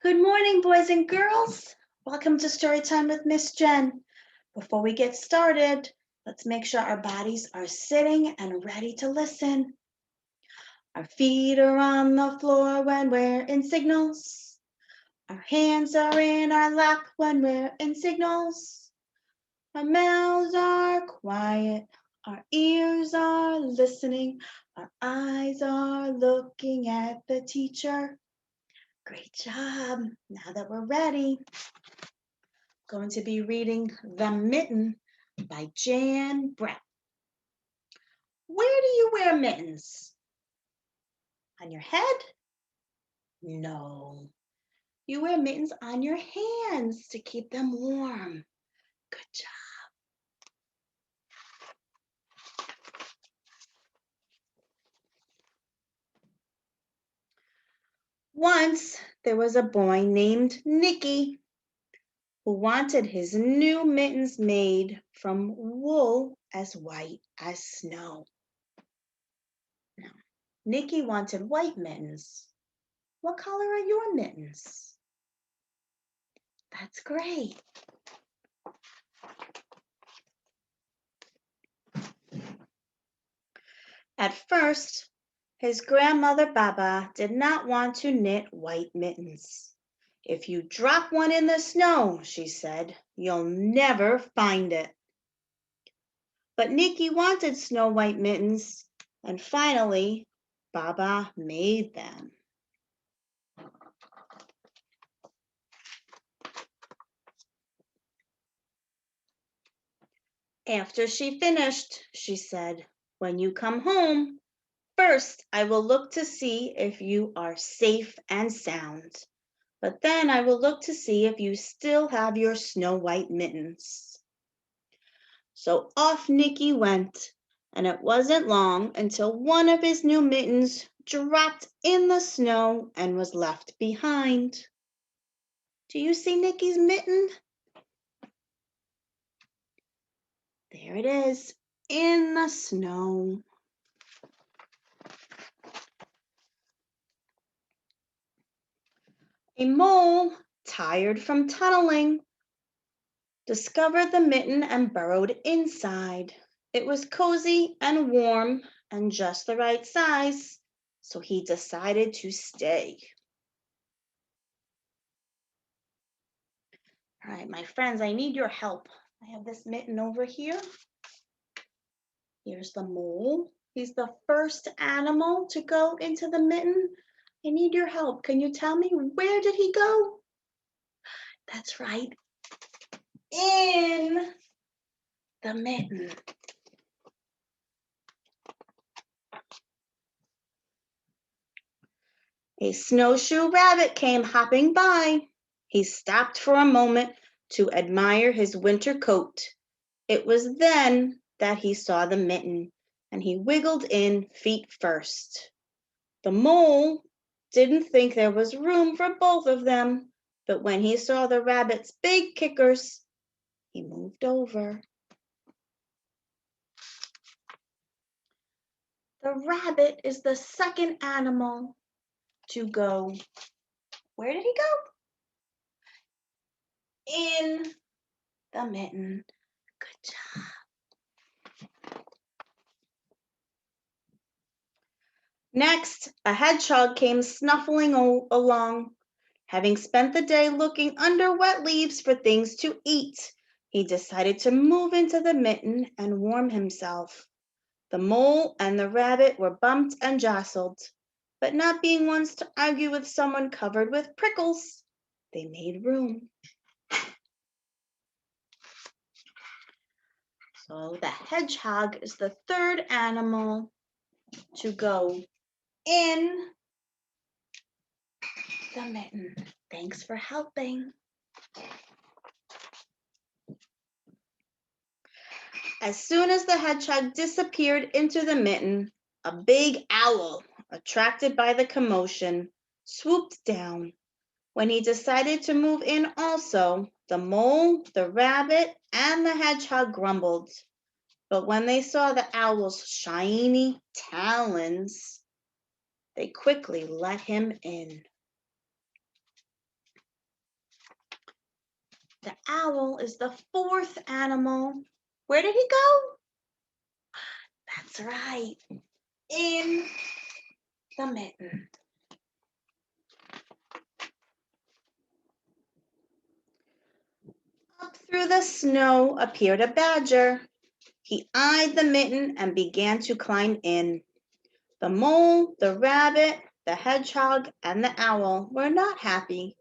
Good morning, boys and girls. Welcome to Storytime with Miss Jen. Before we get started, let's make sure our bodies are sitting and ready to listen. Our feet are on the floor when we're in signals. Our hands are in our lap when we're in signals. Our mouths are quiet. Our ears are listening. Our eyes are looking at the teacher. Great job. Now that we're ready, going to be reading The Mitten by Jan Brett. Where do you wear mittens? On your head? No. You wear mittens on your hands to keep them warm. Good job. Once there was a boy named Nicky who wanted his new mittens made from wool as white as snow. Now, Nicky wanted white mittens. What color are your mittens? That's great. At first, his grandmother Baba did not want to knit white mittens. If you drop one in the snow, she said, you'll never find it. But Nicky wanted snow white mittens, and finally, Baba made them. After she finished, she said, when you come home, first I will look to see if you are safe and sound. But then I will look to see if you still have your snow white mittens. So off Nicky went, and it wasn't long until one of his new mittens dropped in the snow and was left behind. Do you see Nicky's mitten? There it is, in the snow. A mole, tired from tunneling, discovered the mitten and burrowed inside. It was cozy and warm and just the right size, so he decided to stay. All right, my friends, I need your help. I have this mitten over here. Here's the mole. He's the first animal to go into the mitten. I need your help. Can you tell me, where did he go? That's right, in the mitten. A snowshoe rabbit came hopping by. He stopped for a moment to admire his winter coat. It was then that he saw the mitten, and he wiggled in feet first. The mole didn't think there was room for both of them, but when he saw the rabbit's big kickers, he moved over. The rabbit is the second animal to go. Where did he go? In the mitten. Good job. Next, a hedgehog came snuffling along. Having spent the day looking under wet leaves for things to eat, he decided to move into the mitten and warm himself. The mole and the rabbit were bumped and jostled, but not being ones to argue with someone covered with prickles, they made room. So the hedgehog is the third animal to go in the mitten. Thanks for helping. As soon as the hedgehog disappeared into the mitten, a big owl, attracted by the commotion, swooped down. When he decided to move in also, the mole, the rabbit, and the hedgehog grumbled. But when they saw the owl's shiny talons, they quickly let him in. owl is the fourth animal. Where did he go? That's right, in the mitten. Up through the snow appeared a badger. He eyed the mitten and began to climb in. The mole, the rabbit, the hedgehog, and the owl were not happy,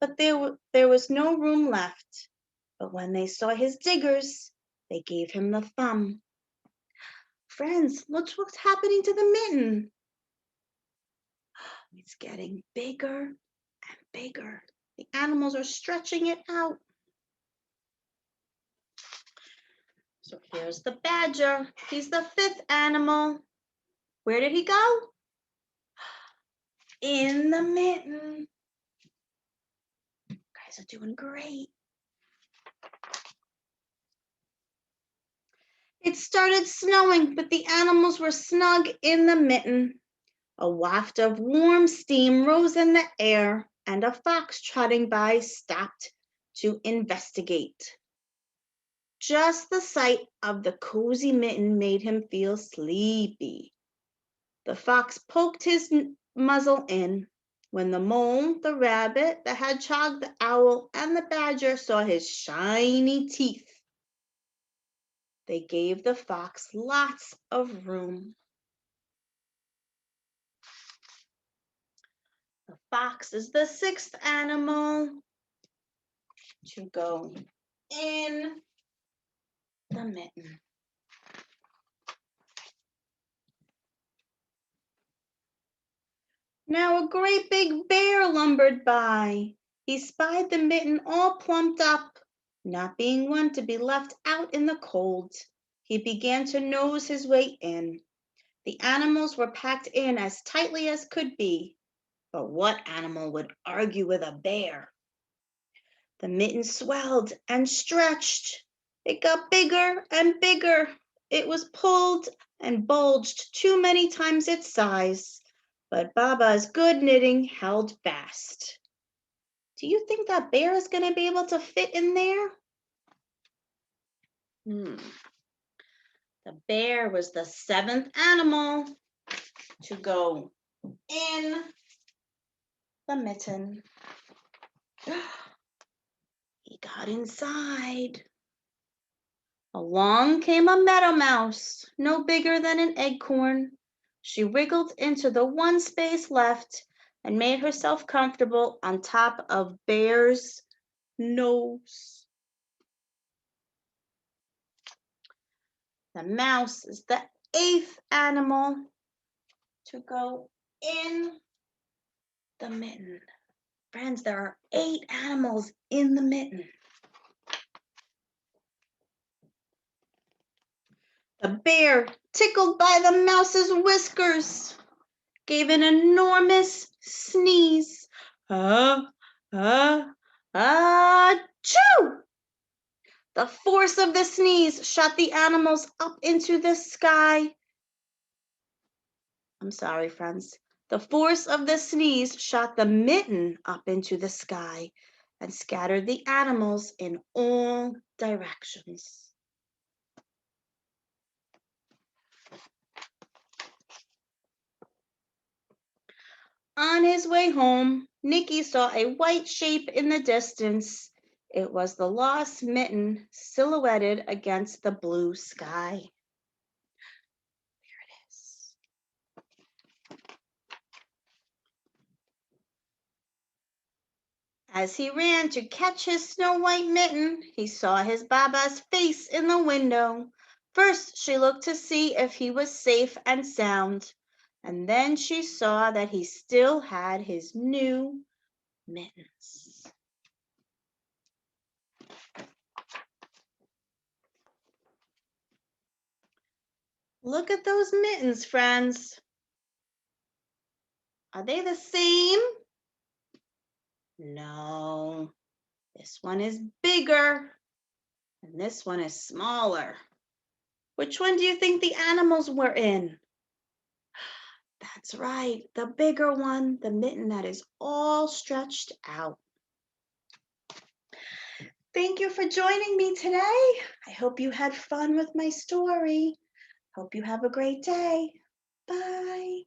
but there was no room left. But when they saw his diggers, they gave him the thumb. Friends, look what's happening to the mitten. It's getting bigger and bigger. The animals are stretching it out. So here's the badger. He's the fifth animal. Where did he go? In the mitten. You guys are doing great. It started snowing, but the animals were snug in the mitten. A waft of warm steam rose in the air, and a fox trotting by stopped to investigate. Just the sight of the cozy mitten made him feel sleepy. The fox poked his muzzle in. When the mole, the rabbit, the hedgehog, the owl, and the badger saw his shiny teeth, they gave the fox lots of room. The fox is the sixth animal to go in the mitten. Now a great big bear lumbered by. He spied the mitten all plumped up. Not being one to be left out in the cold, he began to nose his way in. The animals were packed in as tightly as could be. But what animal would argue with a bear? The mitten swelled and stretched. It got bigger and bigger. It was pulled and bulged too many times its size, but Baba's good knitting held fast. Do you think that bear is going to be able to fit in there? The bear was the seventh animal to go in the mitten. He got inside. Along came a meadow mouse, no bigger than an acorn. She wriggled into the one space left and made herself comfortable on top of Bear's nose. The mouse is the eighth animal to go in the mitten. Friends, there are 8 animals in the mitten. The bear, tickled by the mouse's whiskers, gave an enormous sneeze. Achoo! The force of the sneeze shot the animals up into the sky. I'm sorry, friends. The force of the sneeze shot the mitten up into the sky and scattered the animals in all directions. On his way home, Nicky saw a white shape in the distance. It was the lost mitten silhouetted against the blue sky. There it is. As he ran to catch his snow-white mitten, he saw his Baba's face in the window. First, she looked to see if he was safe and sound, and then she saw that he still had his new mittens. Look at those mittens, friends. Are they the same? No. This one is bigger and this one is smaller. Which one do you think the animals were in? That's right, the bigger one, the mitten that is all stretched out. Thank you for joining me today. I hope you had fun with my story. Hope you have a great day. Bye.